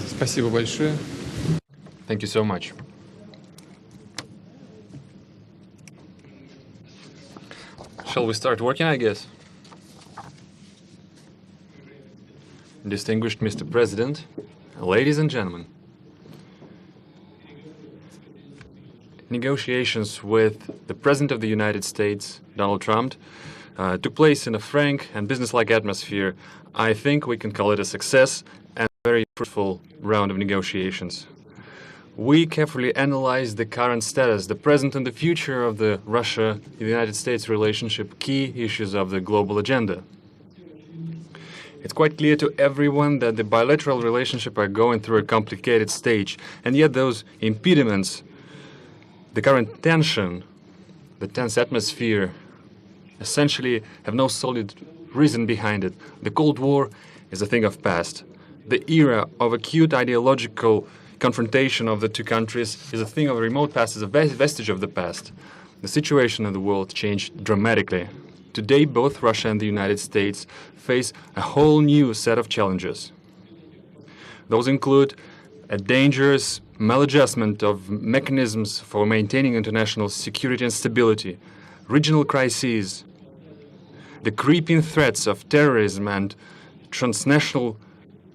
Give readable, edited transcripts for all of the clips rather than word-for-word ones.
Спасибо большое. Thank you so much. Shall we start working, I guess? Distinguished Mr. President, ladies and gentlemen, negotiations with the President of the United States, Donald Trump, took place in a frank and businesslike atmosphere. I think we can call it a success and a very fruitful round of negotiations. We carefully analyzed the current status, the present and the future of the Russia-United States relationship, key issues of the global agenda. It's quite clear to everyone that the bilateral relationship are going through a complicated stage, and yet those impediments, the current tension, the tense atmosphere, essentially have no solid reason behind it. The Cold War is a thing of past. The era of acute ideological confrontation of the two countries is a thing of remote past, is a vestige of the past. The situation in the world changed dramatically. Today, both Russia and the United States face a whole new set of challenges. Those include a dangerous maladjustment of mechanisms for maintaining international security and stability, regional crises, the creeping threats of terrorism and transnational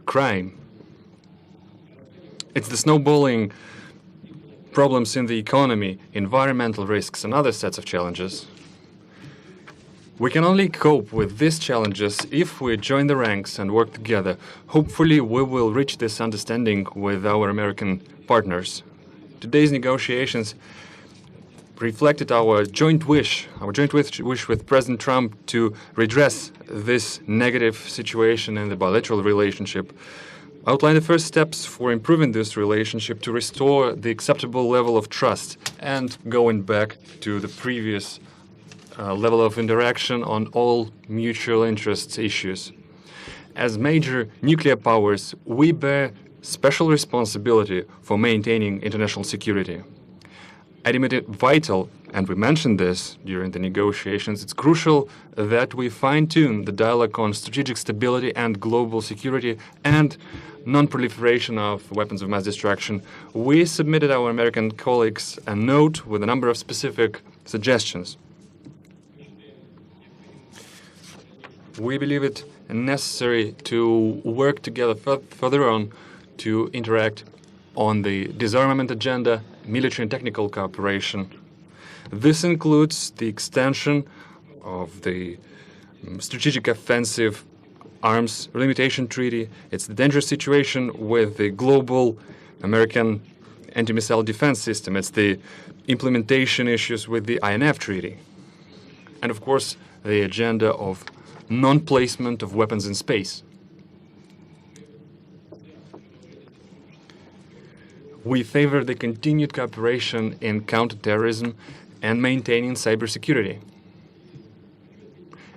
crime. It's the snowballing problems in the economy, environmental risks, and other sets of challenges. We can only cope with these challenges if we join the ranks and work together. Hopefully, we will reach this understanding with our American partners. Today's negotiations reflected our joint wish with President Trump to redress this negative situation in the bilateral relationship, outline the first steps for improving this relationship to restore the acceptable level of trust and going back to the previous level of interaction on all mutual interests issues. As major nuclear powers, we bear special responsibility for maintaining international security. I deem it vital, and we mentioned this during the negotiations, it's crucial that we fine-tune the dialogue on strategic stability and global security and non-proliferation of weapons of mass destruction. We submitted our American colleagues a note with a number of specific suggestions. We believe it necessary to work together further on to interact on the disarmament agenda, military and technical cooperation. This includes the extension of the strategic offensive arms limitation treaty. It's the dangerous situation with the global American anti-missile defense system. It's the implementation issues with the INF treaty. And of course, the agenda of non-placement of weapons in space. We favor the continued cooperation in counterterrorism and maintaining cybersecurity.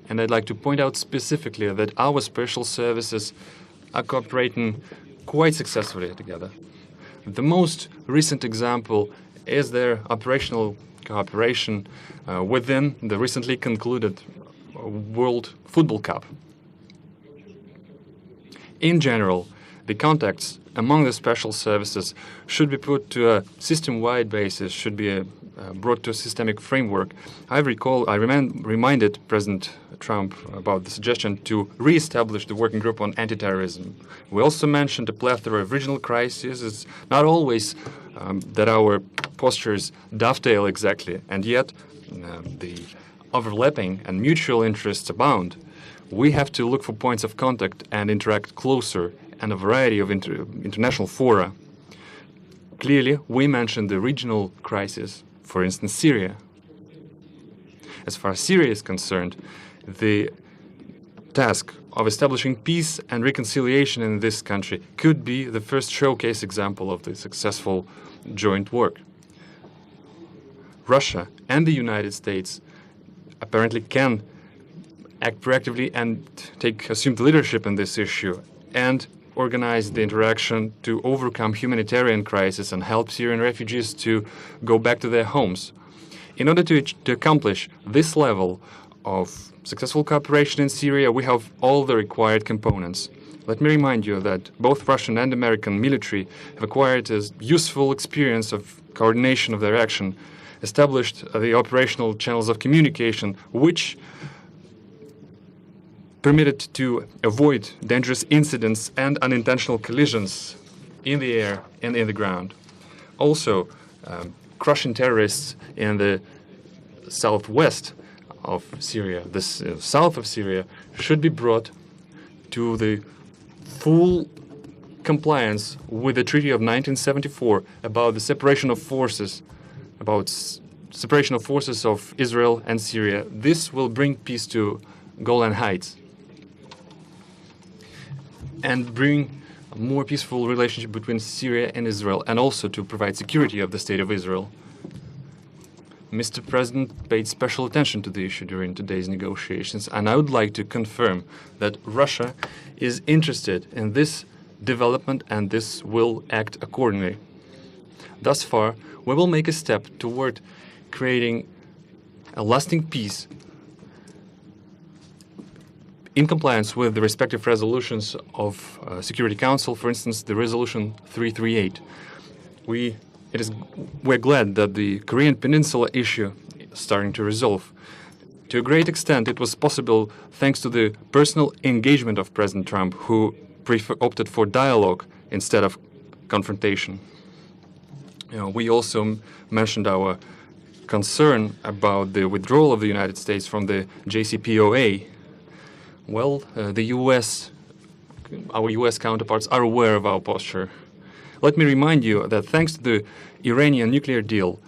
And I'd like to point out specifically that our special services are cooperating quite successfully together. The most recent example is their operational cooperation within the recently concluded World Football Cup. In general, the contacts among the special services should be put to a system-wide basis, should be brought to a systemic framework. I reminded President Trump about the suggestion to re-establish the working group on anti-terrorism. We also mentioned a plethora of regional crises. It's not always that our postures dovetail exactly, and yet the overlapping and mutual interests abound. We have to look for points of contact and interact closer and a variety of international fora. Clearly, we mentioned the regional crisis, for instance, Syria. As far as Syria is concerned, the task of establishing peace and reconciliation in this country could be the first showcase example of the successful joint work. Russia and the United States apparently can act proactively and assume the leadership in this issue and organize the interaction to overcome humanitarian crisis and help Syrian refugees to go back to their homes. In order to accomplish this level of successful cooperation in Syria, we have all the required components. Let me remind you that both Russian and American military have acquired a useful experience of coordination of their action, established the operational channels of communication, which permitted to avoid dangerous incidents and unintentional collisions in the air and in the ground. Also, crushing terrorists in the southwest of Syria, the south of Syria, should be brought to the full compliance with the Treaty of 1974 about the separation of forces, separation of forces of Israel and Syria. This will bring peace to Golan Heights and bring a more peaceful relationship between Syria and Israel, and also to provide security of the State of Israel. Mr. President paid special attention to the issue during today's negotiations, and I would like to confirm that Russia is interested in this development and this will act accordingly. Thus far, we will make a step toward creating a lasting peace in compliance with the respective resolutions of Security Council, for instance, the resolution 338. We're glad that the Korean Peninsula issue is starting to resolve. To a great extent, it was possible thanks to the personal engagement of President Trump, who opted for dialogue instead of confrontation. We also mentioned our concern about the withdrawal of the United States from the JCPOA. Well, our U.S. counterparts are aware of our posture. Let me remind you that thanks to the Iranian nuclear deal,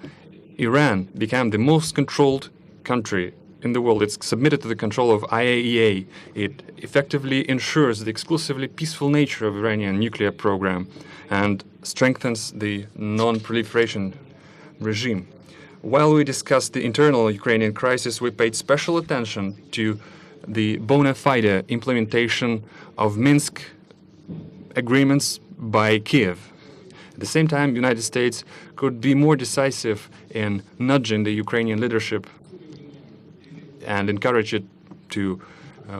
Iran became the most controlled country in the world. It's submitted to the control of IAEA. It effectively ensures the exclusively peaceful nature of Iranian nuclear program and strengthens the non-proliferation regime. While we discussed the internal Ukrainian crisis, we paid special attention to the bona fide implementation of Minsk agreements by Kiev. At the same time, the United States could be more decisive in nudging the Ukrainian leadership and encourage it to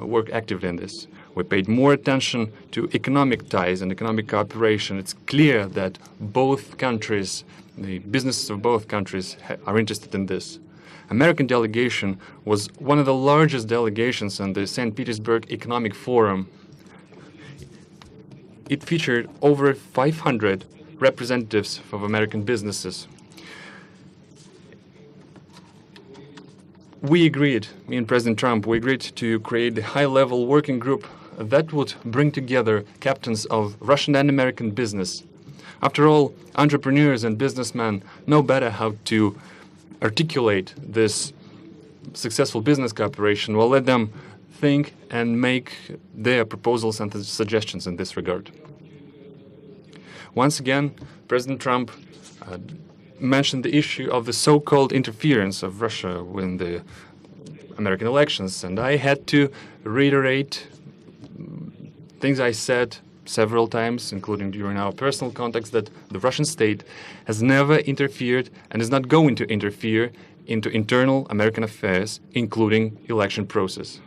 work actively in this. We paid more attention to economic ties and economic cooperation. It's clear that both countries, the businesses of both countries, are interested in this. American delegation was one of the largest delegations on the St. Petersburg Economic Forum. It featured over 500 representatives of American businesses. We agreed, me and President Trump, we agreed to create a high-level working group that would bring together captains of Russian and American business. After all, entrepreneurs and businessmen know better how to articulate this successful business cooperation. We'll let them think and make their proposals and suggestions in this regard. Once again, President Trump mentioned the issue of the so-called interference of Russia in the American elections, and I had to reiterate things I said several times, including during our personal contacts, that the Russian state has never interfered and is not going to interfere into internal American affairs, including election process.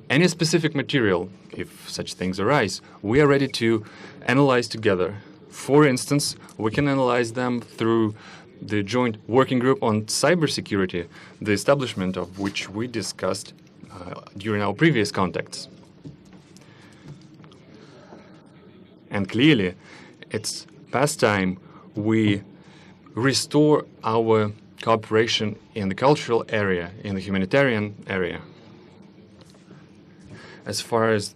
Any specific material, if such things arise, we are ready to analyze together. For instance, we can analyze them through the joint working group on cybersecurity, the establishment of which we discussed during our previous contacts. And clearly, it's past time we restore our cooperation in the cultural area, in the humanitarian area. As far as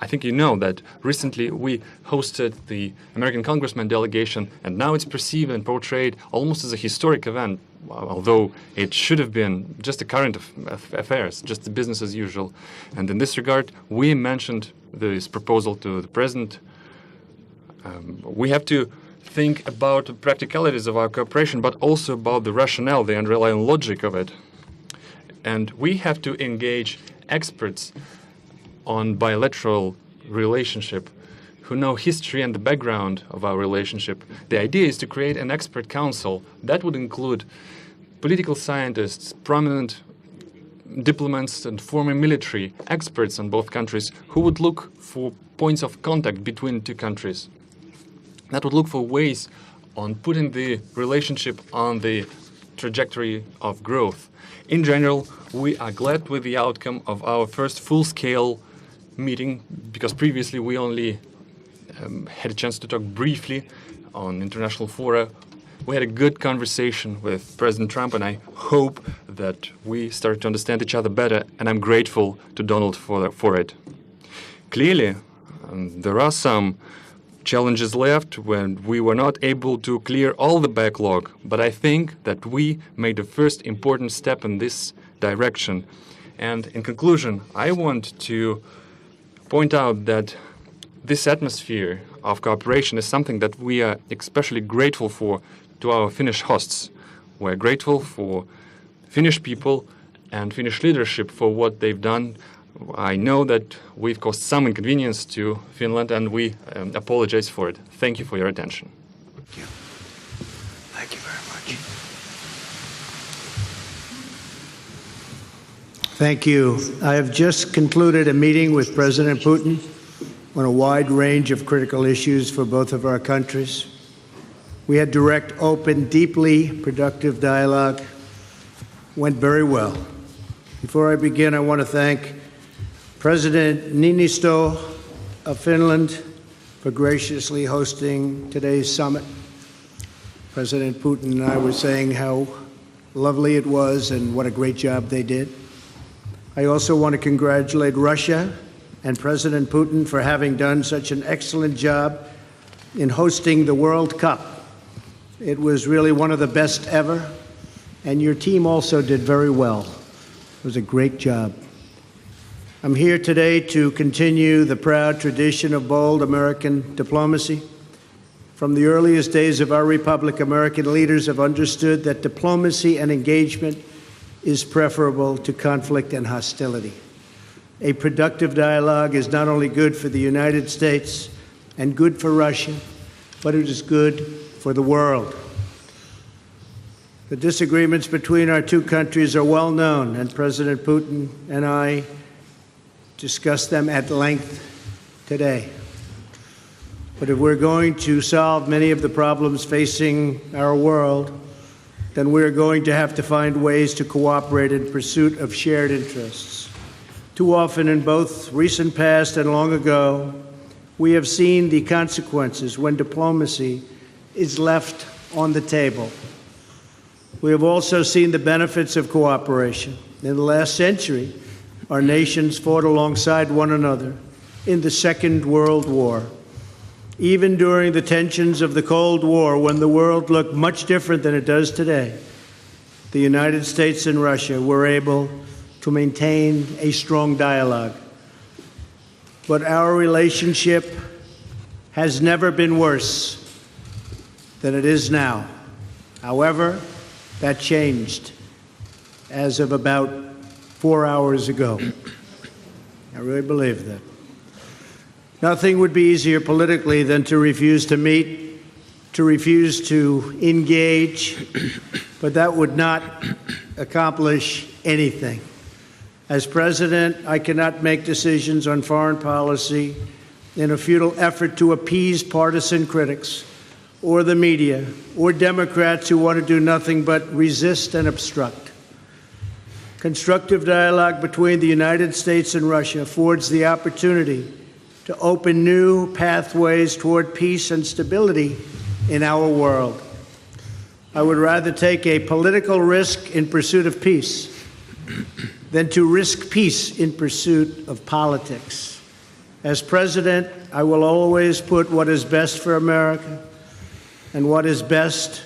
I think you know that recently we hosted the American Congressman delegation, and now it's perceived and portrayed almost as a historic event, although it should have been just a current affairs, just the business as usual. And in this regard, we mentioned this proposal to the President. We have to think about the practicalities of our cooperation, but also about the rationale, the underlying logic of it. And we have to engage experts on bilateral relationship who know history and the background of our relationship. The idea is to create an expert council that would include political scientists, prominent diplomats and former military experts in both countries who would look for points of contact between two countries, that would look for ways on putting the relationship on the trajectory of growth. In general, we are glad with the outcome of our first full-scale meeting, because previously we only had a chance to talk briefly on international fora. We had a good conversation with President Trump, and I hope that we start to understand each other better, and I'm grateful to Donald for it. Clearly, there are some challenges left when we were not able to clear all the backlog, but I think that we made the first important step in this direction. And in conclusion, I want to point out that this atmosphere of cooperation is something that we are especially grateful for to our Finnish hosts. We're grateful for Finnish people and Finnish leadership for what they've done. I know that we've caused some inconvenience to Finland, and we apologize for it. Thank you for your attention. Thank you. Thank you very much. Thank you. I have just concluded a meeting with President Putin on a wide range of critical issues for both of our countries. We had direct, open, deeply productive dialogue. Went very well. Before I begin, I want to thank President Niinisto of Finland for graciously hosting today's summit. President Putin and I were saying how lovely it was and what a great job they did. I also want to congratulate Russia and President Putin for having done such an excellent job in hosting the World Cup. It was really one of the best ever, and your team also did very well. It was a great job. I'm here today to continue the proud tradition of bold American diplomacy. From the earliest days of our republic, American leaders have understood that diplomacy and engagement is preferable to conflict and hostility. A productive dialogue is not only good for the United States and good for Russia, but it is good for the world. The disagreements between our two countries are well known, and President Putin and I discussed them at length today. But if we're going to solve many of the problems facing our world, then we're going to have to find ways to cooperate in pursuit of shared interests. Too often in both recent past and long ago, we have seen the consequences when diplomacy is left on the table. We have also seen the benefits of cooperation. In the last century, our nations fought alongside one another in the Second World War. Even during the tensions of the Cold War, when the world looked much different than it does today, the United States and Russia were able to maintain a strong dialogue. But our relationship has never been worse than it is now. However, that changed as of about 4 hours ago. I really believe that. Nothing would be easier politically than to refuse to meet, to refuse to engage, but that would not accomplish anything. As president, I cannot make decisions on foreign policy in a futile effort to appease partisan critics or the media or Democrats who want to do nothing but resist and obstruct. Constructive dialogue between the United States and Russia affords the opportunity to open new pathways toward peace and stability in our world. I would rather take a political risk in pursuit of peace than to risk peace in pursuit of politics. As president, I will always put what is best for America and what is best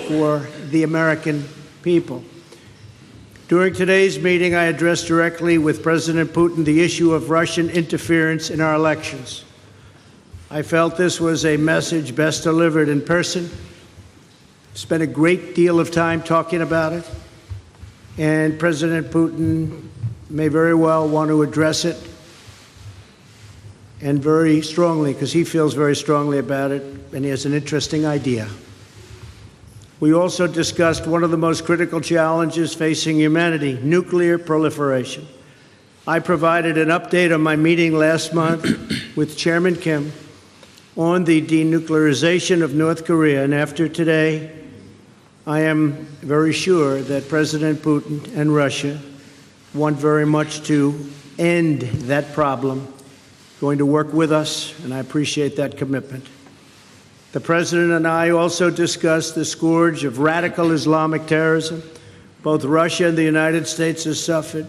for the American people. During today's meeting, I addressed directly with President Putin the issue of Russian interference in our elections. I felt this was a message best delivered in person. Spent a great deal of time talking about it, and President Putin may very well want to address it, and very strongly, because he feels very strongly about it, and he has an interesting idea. We also discussed one of the most critical challenges facing humanity, nuclear proliferation. I provided an update on my meeting last month with Chairman Kim on the denuclearization of North Korea, and after today, I am very sure that President Putin and Russia want very much to end that problem, going to work with us, and I appreciate that commitment. The President and I also discussed the scourge of radical Islamic terrorism. Both Russia and the United States have suffered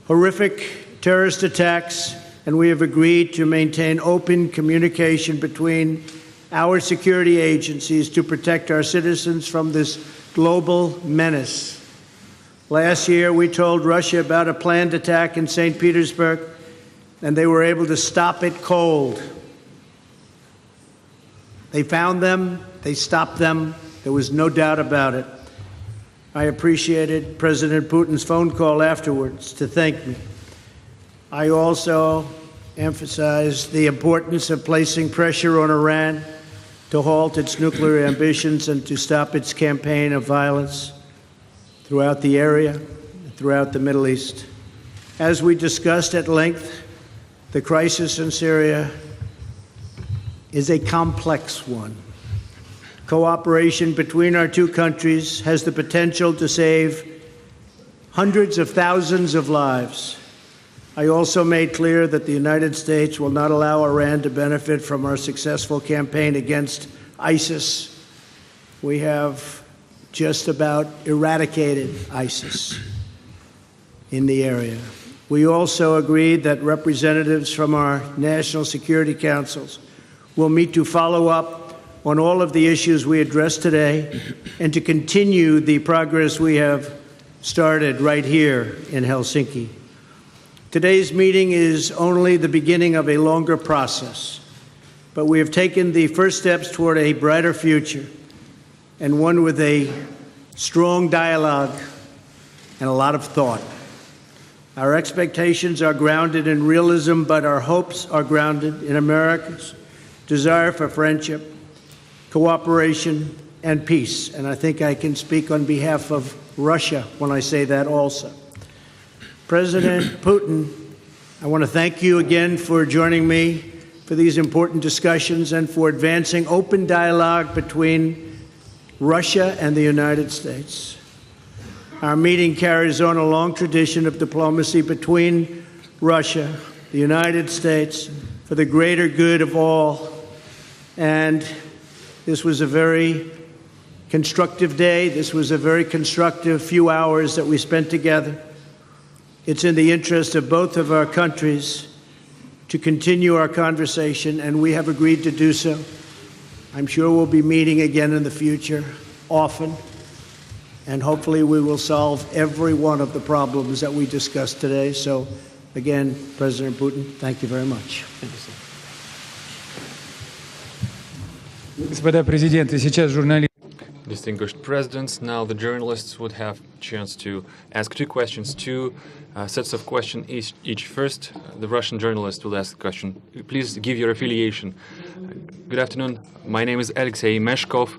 horrific terrorist attacks, and we have agreed to maintain open communication between our security agencies to protect our citizens from this global menace. Last year, we told Russia about a planned attack in St. Petersburg, and they were able to stop it cold. They found them, they stopped them, there was no doubt about it. I appreciated President Putin's phone call afterwards to thank me. I also emphasized the importance of placing pressure on Iran to halt its nuclear ambitions and to stop its campaign of violence throughout the area, throughout the Middle East. As we discussed at length, the crisis in Syria is a complex one. Cooperation between our two countries has the potential to save hundreds of thousands of lives. I also made clear that the United States will not allow Iran to benefit from our successful campaign against ISIS. We have just about eradicated ISIS in the area. We also agreed that representatives from our national security councils will meet to follow up on all of the issues we addressed today and to continue the progress we have started right here in Helsinki. Today's meeting is only the beginning of a longer process, but we have taken the first steps toward a brighter future and one with a strong dialogue and a lot of thought. Our expectations are grounded in realism, but our hopes are grounded in America's desire for friendship, cooperation, and peace. And I think I can speak on behalf of Russia when I say that also. President Putin, I want to thank you again for joining me for these important discussions and for advancing open dialogue between Russia and the United States. Our meeting carries on a long tradition of diplomacy between Russia, the United States, for the greater good of all. And this was a very constructive day. This was a very constructive few hours that we spent together. It's in the interest of both of our countries to continue our conversation, and we have agreed to do so. I'm sure we'll be meeting again in the future, often, and hopefully we will solve every one of the problems that we discussed today. So, again, President Putin, thank you very much. Thank you, sir. Господа президенты, сейчас журналисты. Distinguished presidents, now the journalists would have a chance to ask two questions, two sets of questions each. First, the Russian journalist will ask the question. Please give your affiliation. Good afternoon. My name is Alexei Meshkov,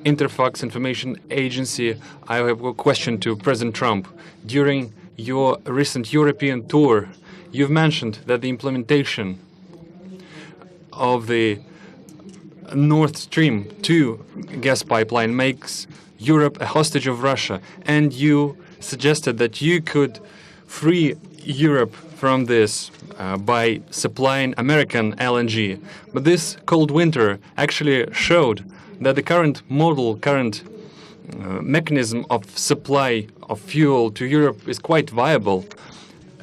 Interfax Information Agency. I have a question to President Trump. During your recent European tour, you've mentioned that the implementation of the Nord Stream 2 gas pipeline makes Europe a hostage of Russia, and you suggested that you could free Europe from this by supplying American LNG. But this cold winter actually showed that the current mechanism of supply of fuel to Europe is quite viable.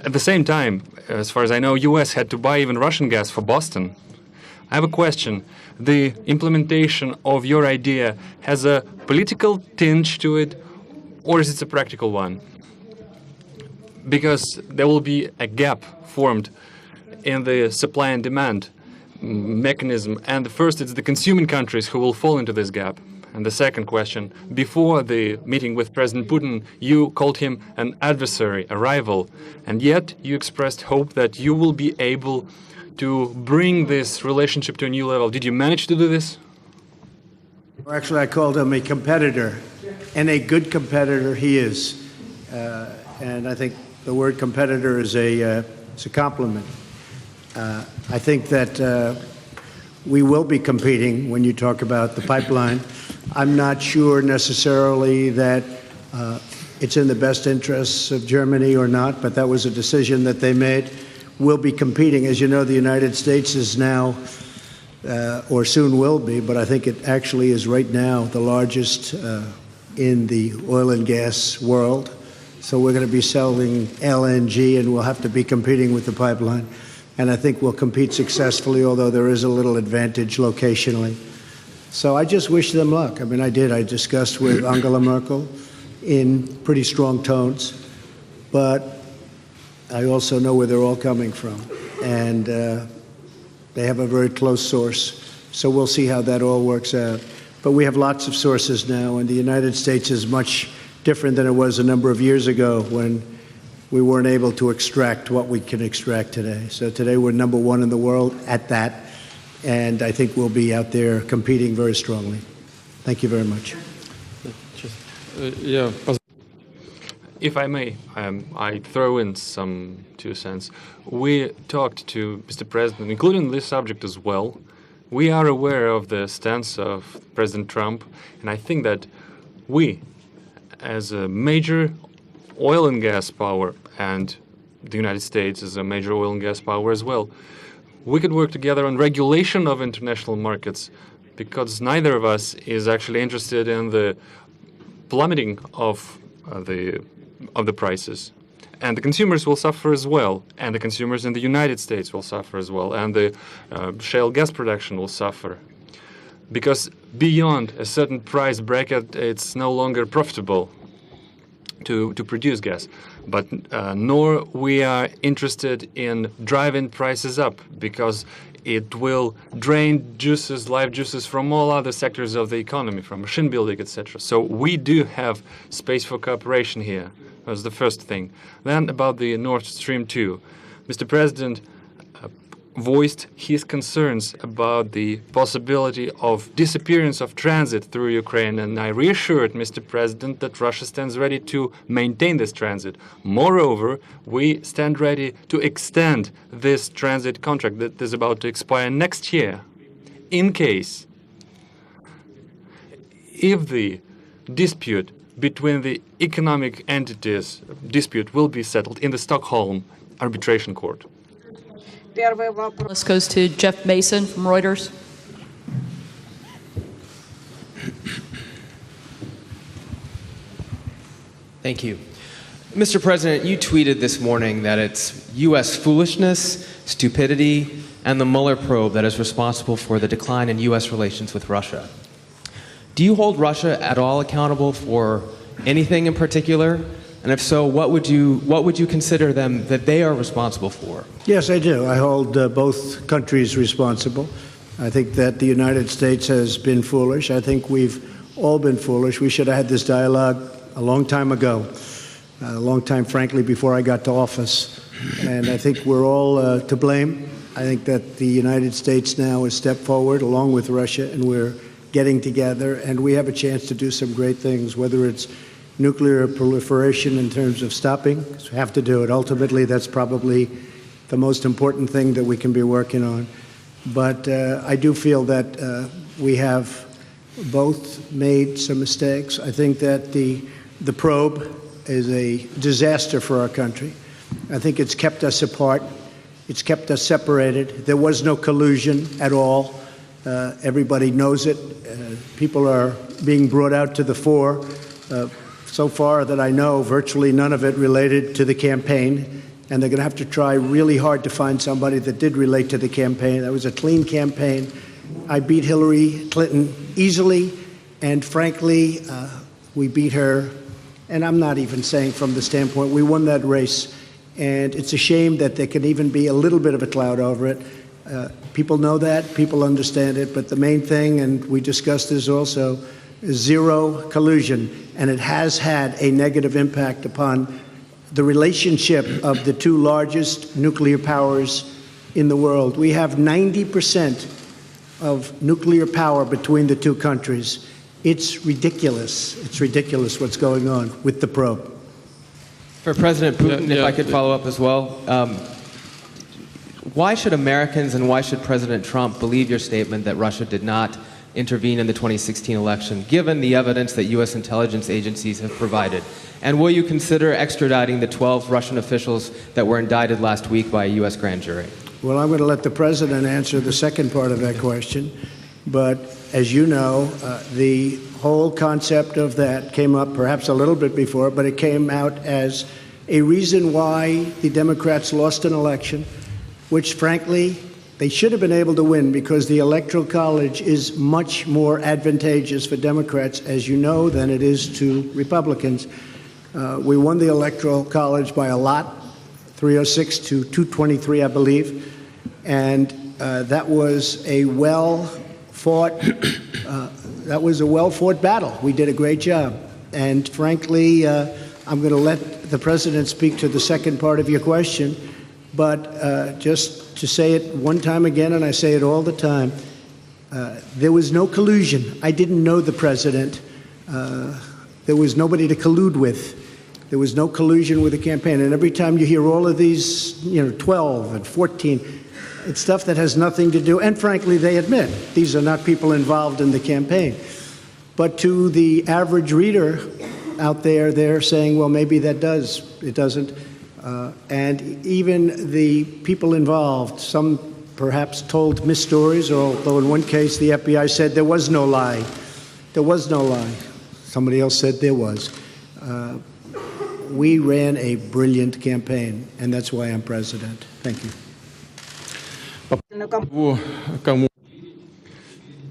At the same time, as far as I know, US had to buy even Russian gas for Boston. I have a question. The implementation of your idea has a political tinge to it, or is it a practical one? Because there will be a gap formed in the supply and demand mechanism, and the first, it's the consuming countries who will fall into this gap. And the second question, before the meeting with President Putin, you called him an adversary, a rival, and yet you expressed hope that you will be able to bring this relationship to a new level. Did you manage to do this? Actually, I called him a competitor, and a good competitor he is. And I think the word competitor is it's a compliment. I think that we will be competing when you talk about the pipeline. I'm not sure necessarily that it's in the best interests of Germany or not, but that was a decision that they made. We'll be competing. As you know, the United States is now, or soon will be, but I think it actually is right now the largest in the oil and gas world. So we're going to be selling LNG, and we'll have to be competing with the pipeline. And I think we'll compete successfully, although there is a little advantage locationally. So I just wish them luck. I mean, I did. I discussed with Angela Merkel in pretty strong tones, but I also know where they're all coming from. And they have a very close source. So we'll see how that all works out. But we have lots of sources now, and the United States is much different than it was a number of years ago when we weren't able to extract what we can extract today. So today we're number one in the world at that, and I think we'll be out there competing very strongly. Thank you very much. If I may, I throw in some 2 cents. We talked to Mr. President, including this subject as well. We are aware of the stance of President Trump, and I think that we, as a major oil and gas power, and the United States is a major oil and gas power as well, we could work together on regulation of international markets, because neither of us is actually interested in the plummeting of the prices. And the consumers will suffer as well, and the consumers in the United States will suffer as well, and the shale gas production will suffer. Because beyond a certain price bracket, it's no longer profitable to produce gas. But nor we are interested in driving prices up, because it will drain juices, life juices from all other sectors of the economy, from machine building, etc. So we do have space for cooperation here. That's the first thing. Then about the Nord Stream 2. Mr. President voiced his concerns about the possibility of disappearance of transit through Ukraine, and I reassured Mr. President that Russia stands ready to maintain this transit. Moreover, we stand ready to extend this transit contract that is about to expire next year, in case if the dispute between the economic entities will be settled in the Stockholm Arbitration Court. This goes to Jeff Mason from Reuters. Thank you. Mr. President, you tweeted this morning that it's U.S. foolishness, stupidity, and the Mueller probe that is responsible for the decline in U.S. relations with Russia. Do you hold Russia at all accountable for anything in particular? And if so, what would you consider them that they are responsible for? Yes, I do. I hold both countries responsible. I think that the United States has been foolish. I think we've all been foolish. We should have had this dialogue a long time ago, a long time, frankly, before I got to office. And I think we're all to blame. I think that the United States now has stepped forward along with Russia, and we're getting together, and we have a chance to do some great things, whether it's nuclear proliferation in terms of stopping, because we have to do it. Ultimately, that's probably the most important thing that we can be working on. But I do feel that we have both made some mistakes. I think that the probe is a disaster for our country. I think it's kept us apart. It's kept us separated. There was no collusion at all. Everybody knows it. People are being brought out to the fore. So far that I know, virtually none of it related to the campaign, and they're going to have to try really hard to find somebody that did relate to the campaign. That was a clean campaign. I beat Hillary Clinton easily, and frankly, we beat her, and I'm not even saying from the standpoint, we won that race, and it's a shame that there can even be a little bit of a cloud over it. People know that, people understand it, but the main thing, and we discussed this also, is zero collusion, and it has had a negative impact upon the relationship of the two largest nuclear powers in the world. We have 90% of nuclear power between the two countries, It's ridiculous. It's ridiculous what's going on with the probe. For President Putin, Yeah, if I could follow up as well, why should Americans and why should President Trump believe your statement that Russia did not intervene in the 2016 election, given the evidence that U.S. intelligence agencies have provided? And will you consider extraditing the 12 Russian officials that were indicted last week by a U.S. grand jury? Well, I'm going to let the president answer the second part of that question. But as you know, the whole concept of that came up perhaps a little bit before, but it came out as a reason why the Democrats lost an election, which, frankly, they should have been able to win because the Electoral College is much more advantageous for Democrats, as you know, than it is to Republicans. We won the Electoral College by a lot, 306 to 223, I believe. And that was a well-fought battle. We did a great job. And frankly, I'm going to let the president speak to the second part of your question. But just to say it one time again, and I say it all the time, there was no collusion. I didn't know the president. There was nobody to collude with. There was no collusion with the campaign. And every time you hear all of these, 12 and 14, it's stuff that has nothing to do. And frankly, they admit these are not people involved in the campaign. But to the average reader out there, they're saying, well, maybe that does. It doesn't. And even the people involved, some perhaps told misstories, although in one case the FBI said there was no lie. There was no lie. Somebody else said there was. We ran a brilliant campaign, and that's why I'm president. Thank you.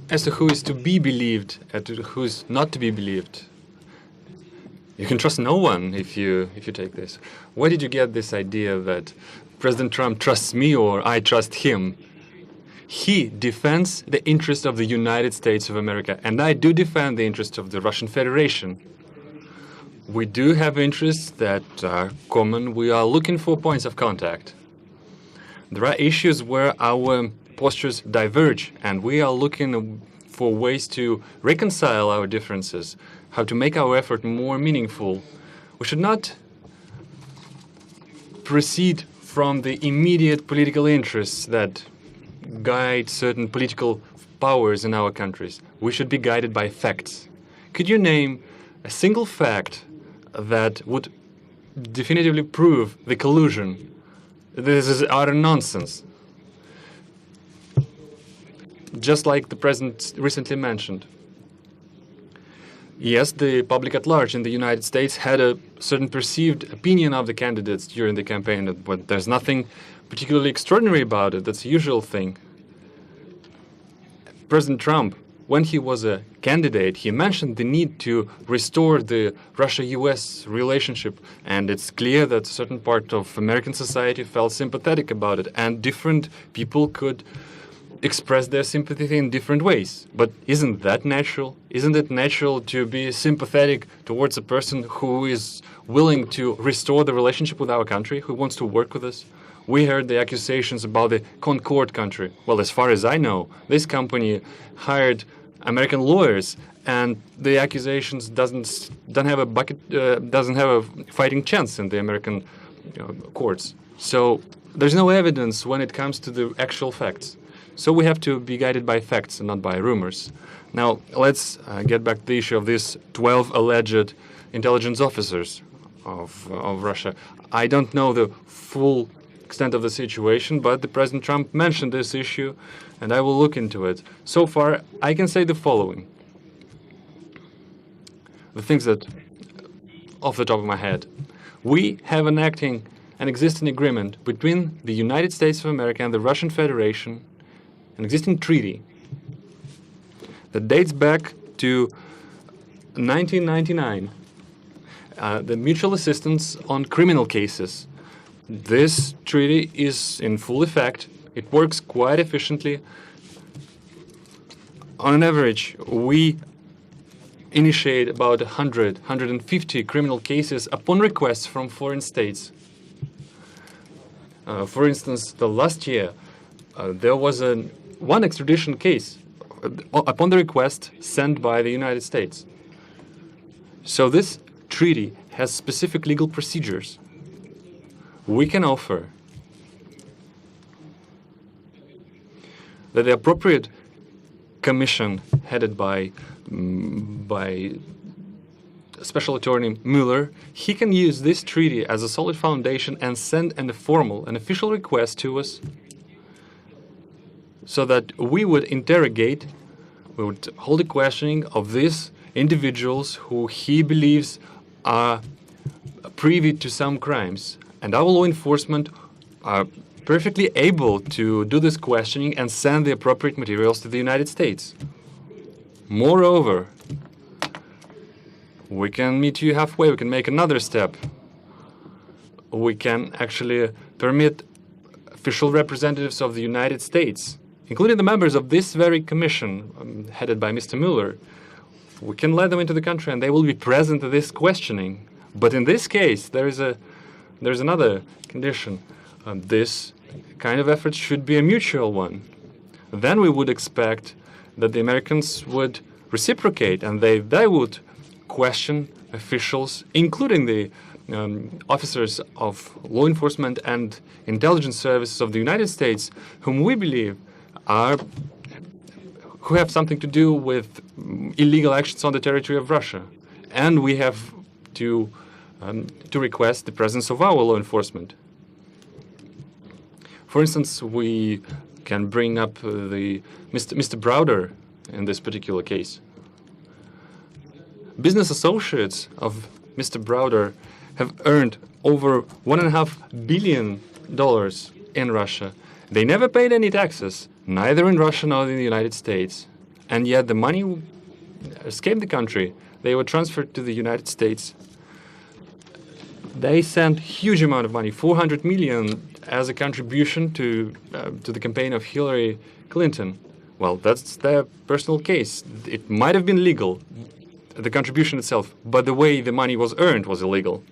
As to who is to be believed and to who is not to be believed, you can trust no one if you take this. Where did you get this idea that President Trump trusts me or I trust him? He defends the interest of the United States of America, and I do defend the interest of the Russian Federation. We do have interests that are common. We are looking for points of contact. There are issues where our postures diverge, and we are looking for ways to reconcile our differences, how to make our effort more meaningful. We should not proceed from the immediate political interests that guide certain political powers in our countries. We should be guided by facts. Could you name a single fact that would definitively prove the collusion? This is utter nonsense. Just like the president recently mentioned. Yes, the public at large in the United States had a certain perceived opinion of the candidates during the campaign, but there's nothing particularly extraordinary about it. That's a usual thing. President Trump, when he was a candidate, he mentioned the need to restore the Russia-US relationship, and it's clear that a certain part of American society felt sympathetic about it, and different people could express their sympathy in different ways. But isn't that natural? Isn't it natural to be sympathetic towards a person who is willing to restore the relationship with our country, who wants to work with us? We heard the accusations about the Concord country. Well, as far as I know, this company hired American lawyers, and the accusations doesn't have a fighting chance in the American courts. So there's no evidence when it comes to the actual facts. So we have to be guided by facts and not by rumors. Now, let's get back to the issue of these 12 alleged intelligence officers of Russia. I don't know the full extent of the situation, but the President Trump mentioned this issue, and I will look into it. So far, I can say the following. The things that, off the top of my head, we have an existing agreement between the United States of America and the Russian Federation, an existing treaty that dates back to 1999, the mutual assistance on criminal cases. This treaty is in full effect. It works quite efficiently. On an average, we initiate about 150 criminal cases upon requests from foreign states. For instance, the last year, there was one extradition case upon the request sent by the United States. So this treaty has specific legal procedures. We can offer that the appropriate commission headed by Special Attorney Mueller, he can use this treaty as a solid foundation and send an official request to us so that we would interrogate, we would hold a questioning of these individuals who he believes are privy to some crimes. And our law enforcement are perfectly able to do this questioning and send the appropriate materials to the United States. Moreover, we can meet you halfway, we can make another step. We can actually permit official representatives of the United States, including the members of this very commission headed by Mr. Mueller, we can let them into the country and they will be present at this questioning. But in this case, there's another condition. This kind of effort should be a mutual one. Then we would expect that the Americans would reciprocate and they would question officials, including the officers of law enforcement and intelligence services of the United States, whom we believe who have something to do with illegal actions on the territory of Russia. And we have to request the presence of our law enforcement. For instance, we can bring up Mr. Browder in this particular case. Business associates of Mr. Browder have earned over $1.5 billion in Russia. They never paid any taxes, neither in Russia nor in the United States. And yet the money escaped the country. They were transferred to the United States. They sent huge amount of money, $400 million, as a contribution to the campaign of Hillary Clinton. Well, that's their personal case. It might have been legal, the contribution itself, but the way the money was earned was illegal.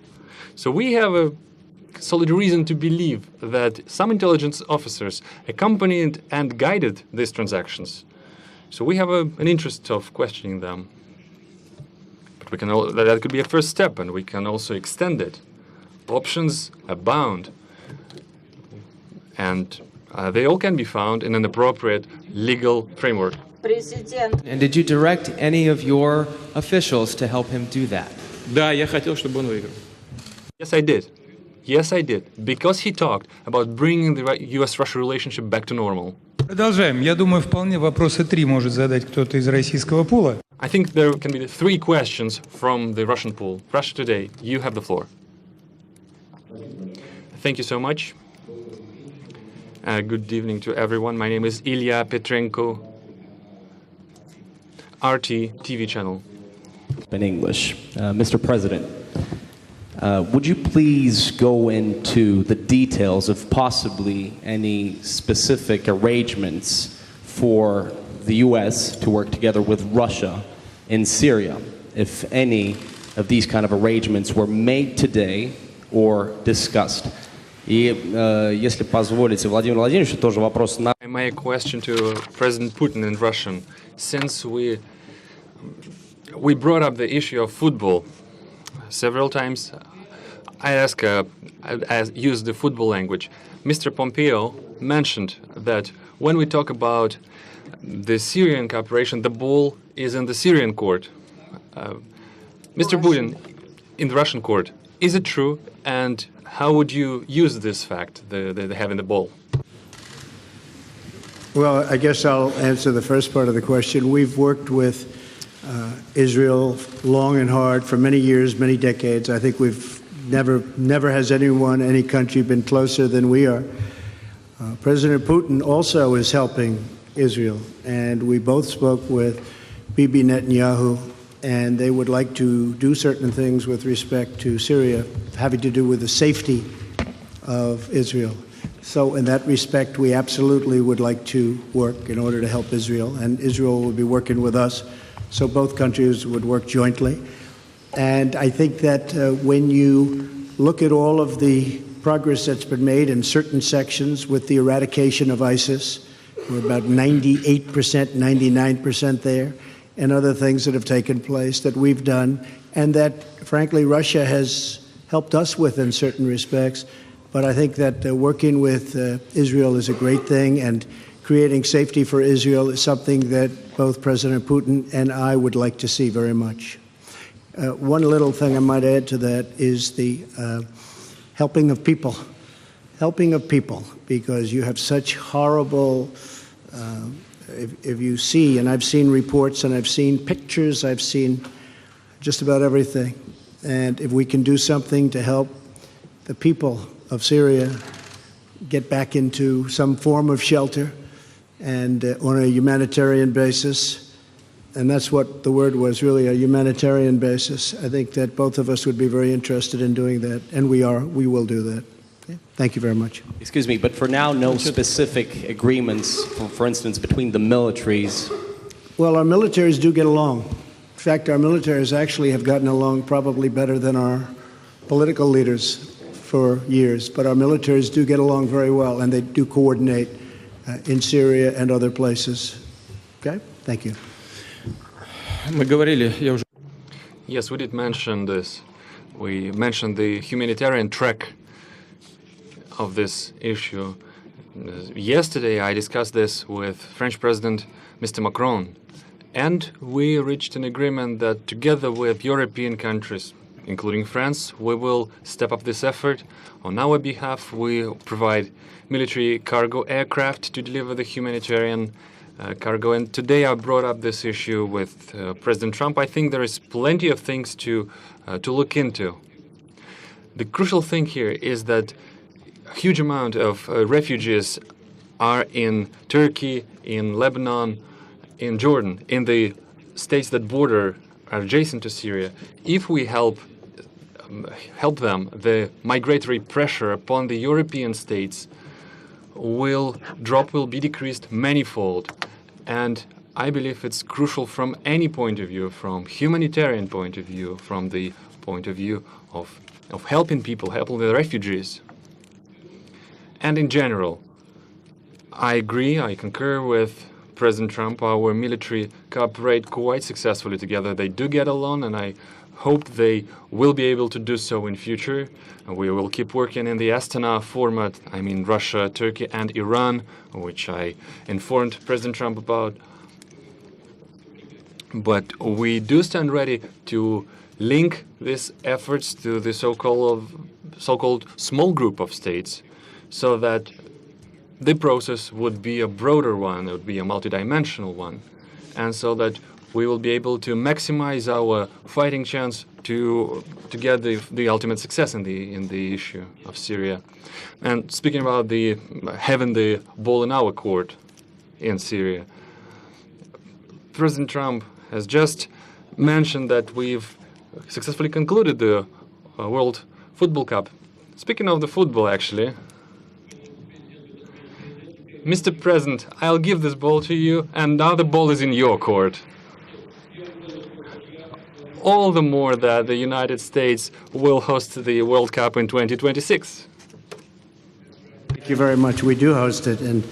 So we have a solid reason to believe that some intelligence officers accompanied and guided these transactions. So we have an interest of questioning them. But we can that could be a first step, and we can also extend it. Options abound, and they all can be found in an appropriate legal framework. And did you direct any of your officials to help him do that? Да, я хотел, чтобы он выиграл. Yes, I did. Yes, I did. Because he talked about bringing the US-Russia relationship back to normal. Продолжаем. Я думаю, вполне вопросы 3 может задать кто-то из российского пула. I think there can be 3 questions from the Russian pool. Russia Today, you have the floor. Thank you so much. Good evening to everyone. My name is Ilya Petrenko, RT TV channel. In English. Mr. President, would you please go into the details of possibly any specific arrangements for the U.S. to work together with Russia in Syria, if any of these kind of arrangements were made today or discussed? И, если позволите, Владимир Владимирович, тоже вопрос на... I make a question to President Putin in Russian. Since we brought up the issue of football several times, I use the football language. Mr. Pompeo mentioned that when we talk about the Syrian cooperation, the ball is in the Syrian court. Mr. Putin, in the Russian court, is it true? And how would you use this fact, the having the ball? Well, I guess I'll answer the first part of the question. We've worked with Israel long and hard for many years, many decades. I think we've never has any country been closer than we are. President Putin also is helping Israel, and we both spoke with Bibi Netanyahu, and they would like to do certain things with respect to Syria, having to do with the safety of Israel. So in that respect, we absolutely would like to work in order to help Israel, and Israel will be working with us, so both countries would work jointly. And I think that when you look at all of the progress that's been made in certain sections with the eradication of ISIS We're about 98%, 99% there, and other things that have taken place that we've done, and that, frankly, Russia has helped us with in certain respects. But I think that working with Israel is a great thing, and creating safety for Israel is something that both President Putin and I would like to see very much. One little thing I might add to that is the helping of people. Helping of people, because you have such horrible, if you see, and I've seen reports and I've seen pictures, I've seen just about everything. And if we can do something to help the people of Syria get back into some form of shelter and on a humanitarian basis, and that's what the word was, really, a humanitarian basis, I think that both of us would be very interested in doing that, and we will do that. Okay. Thank you very much. Excuse me, but for now, no specific agreements, for instance, between the militaries? Well, our militaries do get along. In fact, our militaries actually have gotten along probably better than our political leaders for years. But our militaries do get along very well, and they do coordinate in Syria and other places. Okay? Thank you. Yes, we did mention this. We mentioned the humanitarian track of this issue. Yesterday, I discussed this with French President Mr. Macron, and we reached an agreement that together with European countries, including France, we will step up this effort. On our behalf, we provide military cargo aircraft to deliver the humanitarian cargo. And today I brought up this issue with President Trump. I think there is plenty of things to look into. The crucial thing here is that a huge amount of refugees are in Turkey, in Lebanon, in Jordan, in the states that border are adjacent to Syria. If we help them, the migratory pressure upon the European states will be decreased manifold. And I believe it's crucial from any point of view, from humanitarian point of view, from the point of view of helping people, helping the refugees. And in general, I agree, I concur with President Trump. Our military cooperate quite successfully together. They do get along, and I hope they will be able to do so in future. And we will keep working in the Astana format, I mean Russia, Turkey, and Iran, which I informed President Trump about. But we do stand ready to link these efforts to the so-called small group of states, so that the process would be a broader one, it would be a multidimensional one, and so that we will be able to maximize our fighting chance to get the ultimate success in the issue of Syria. And speaking about having the ball in our court in Syria, President Trump has just mentioned that we've successfully concluded the World Football Cup. Speaking of the football, actually, Mr. President, I'll give this ball to you, and now the ball is in your court. All the more that the United States will host the World Cup in 2026. Thank you very much. We do host it, and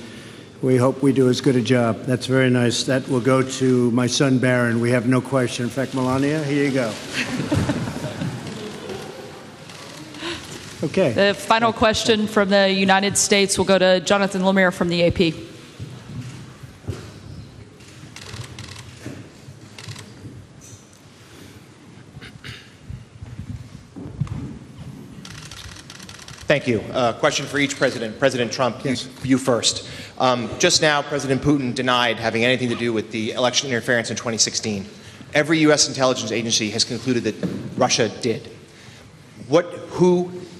we hope we do as good a job. That's very nice. That will go to my son, Barron. We have no question. In fact, Melania, here you go. Okay. The final question from the United States will go to Jonathan Lemire from the AP. Thank you. Question for each president. President Trump, yes. You first. Just now, President Putin denied having anything to do with the election interference in 2016. Every U.S. intelligence agency has concluded that Russia did.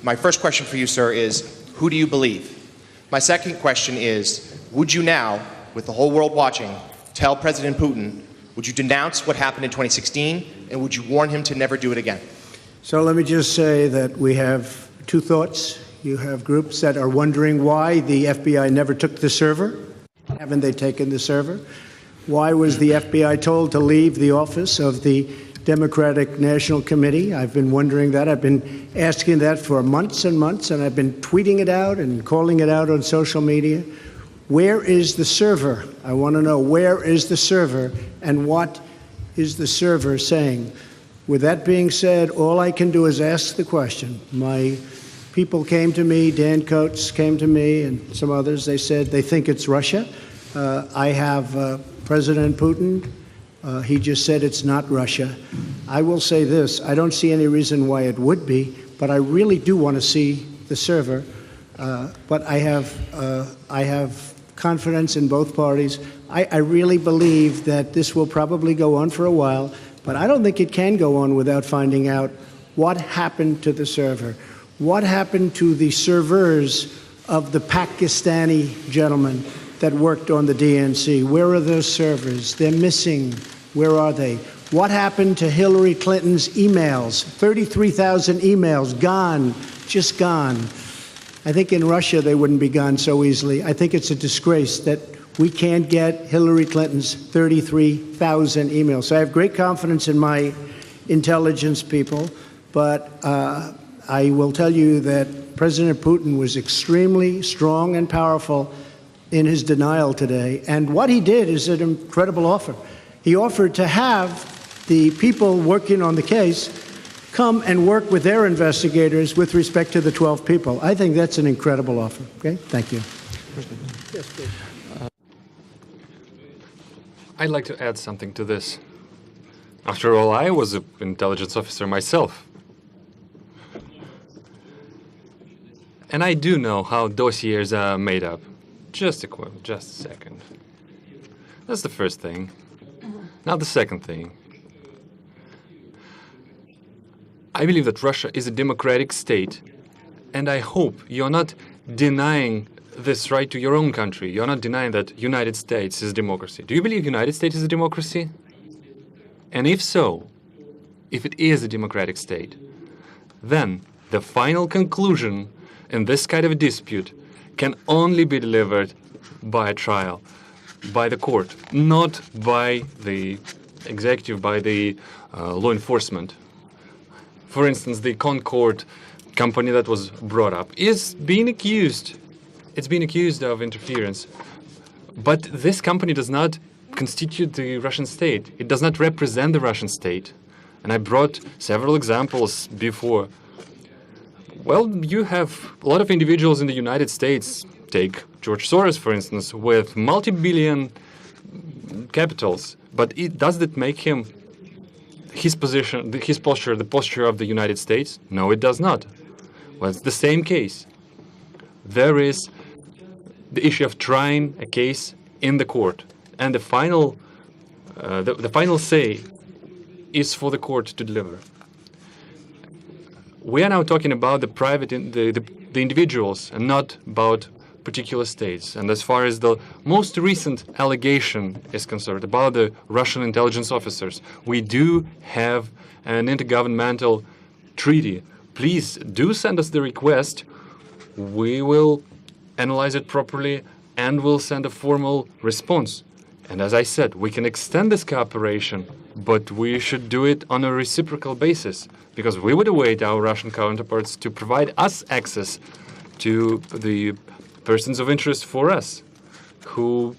My first question for you, sir, is who do you believe? My second question is, would you now, with the whole world watching, tell President Putin, would you denounce what happened in 2016, and would you warn him to never do it again? So let me just say that we have two thoughts. You have groups that are wondering why the FBI never took the server. Haven't they taken the server? Why was the FBI told to leave the office of the Democratic National Committee? I've been wondering that. I've been asking that for months and months, and I've been tweeting it out and calling it out on social media. Where is the server? I want to know, where is the server and what is the server saying? With that being said, all I can do is ask the question. My people came to me, Dan Coates came to me, and some others. They said they think it's Russia. I have President Putin. He just said it's not Russia. I will say this. I don't see any reason why it would be, but I really do want to see the server. But I have confidence in both parties. I really believe that this will probably go on for a while, but I don't think it can go on without finding out what happened to the server. What happened to the servers of the Pakistani gentlemen that worked on the DNC? Where are those servers? They're missing. Where are they? What happened to Hillary Clinton's emails? 33,000 emails gone, just gone. I think in Russia they wouldn't be gone so easily. I think it's a disgrace that we can't get Hillary Clinton's 33,000 emails. So I have great confidence in my intelligence people, but I will tell you that President Putin was extremely strong and powerful in his denial today. And what he did is an incredible offer. He offered to have the people working on the case come and work with their investigators with respect to the 12 people. I think that's an incredible offer. Okay? Thank you. Yes, please. I'd like to add something to this. After all, I was an intelligence officer myself. And I do know how dossiers are made up. Just a second. That's the first thing. Now the second thing. I believe that Russia is a democratic state, and I hope you're not denying this right to your own country. You're not denying that United States is a democracy. Do you believe United States is a democracy? And if so, if it is a democratic state, then the final conclusion in this kind of a dispute can only be delivered by a trial, by the court, not by the executive, by the law enforcement. For instance, the Concord company that was brought up is being accused. It's been accused of interference. But this company does not constitute the Russian state. It does not represent the Russian state. And I brought several examples before. Well, you have a lot of individuals in the United States. Take George Soros, for instance, with multi-billion capitals. But does that make him his position, his posture, the posture of the United States? No, it does not. Well, it's the same case. There is the issue of trying a case in the court, and the final say is for the court to deliver. We are now talking about the private, the individuals, and not about particular states. And as far as the most recent allegation is concerned about the Russian intelligence officers, we do have an intergovernmental treaty. Please do send us the request. We will analyze it properly and we'll send a formal response. And as I said, we can extend this cooperation, but we should do it on a reciprocal basis, because we would await our Russian counterparts to provide us access to the persons of interest for us, who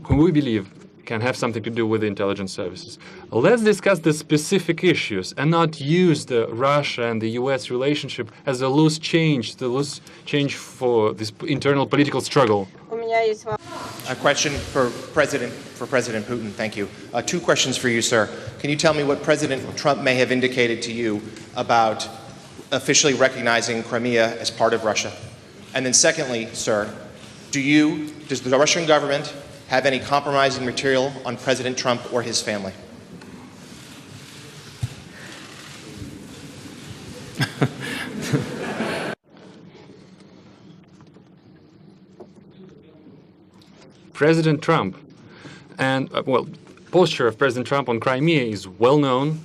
we believe can have something to do with the intelligence services. Let's discuss the specific issues and not use the Russia and the US relationship as a loose change for this internal political struggle. A question for President Putin. Thank you. Two questions for you, sir. Can you tell me what President Trump may have indicated to you about officially recognizing Crimea as part of Russia? And then secondly, sir, does the Russian government have any compromising material on President Trump or his family? President Trump and, posture of President Trump on Crimea is well known,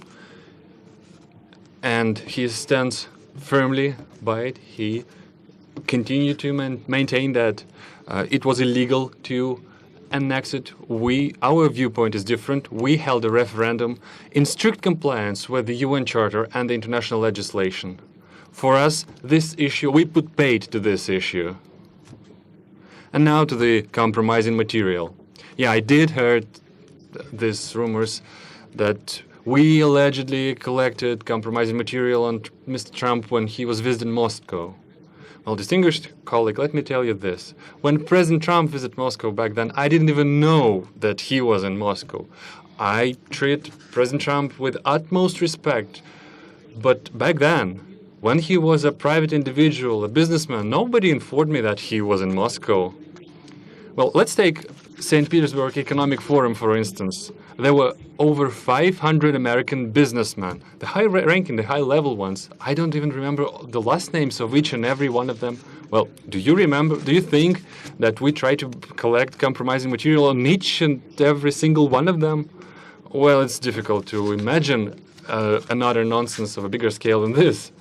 and he stands firmly by it. He continued to maintain that it was illegal to annex it. Our viewpoint is different. We held a referendum in strict compliance with the UN Charter and the international legislation. For us, this issue, we put paid to this issue. And now to the compromising material. Yeah, I did heard these rumors that we allegedly collected compromising material on Mr. Trump when he was visiting Moscow. Well, distinguished colleague, let me tell you this. When President Trump visited Moscow back then, I didn't even know that he was in Moscow. I treat President Trump with utmost respect. But back then, when he was a private individual, a businessman, nobody informed me that he was in Moscow. Well, let's take St. Petersburg Economic Forum, for instance. There were over 500 American businessmen, the high-ranking, the high-level ones. I don't even remember the last names of each and every one of them. Well, do you think that we try to collect compromising material on each and every single one of them? Well, it's difficult to imagine another nonsense of a bigger scale than this.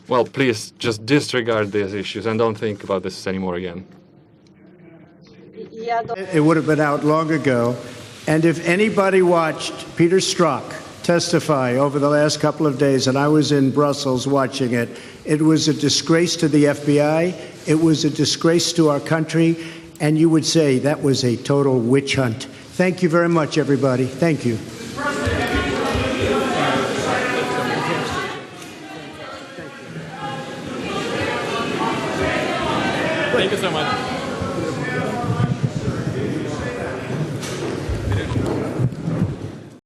Well, please just disregard these issues and don't think about this anymore again. It would have been out long ago. And if anybody watched Peter Strzok testify over the last couple of days, and I was in Brussels watching it, it was a disgrace to the FBI. It was a disgrace to our country. And you would say that was a total witch hunt. Thank you very much, everybody. Thank you. Thank you so much.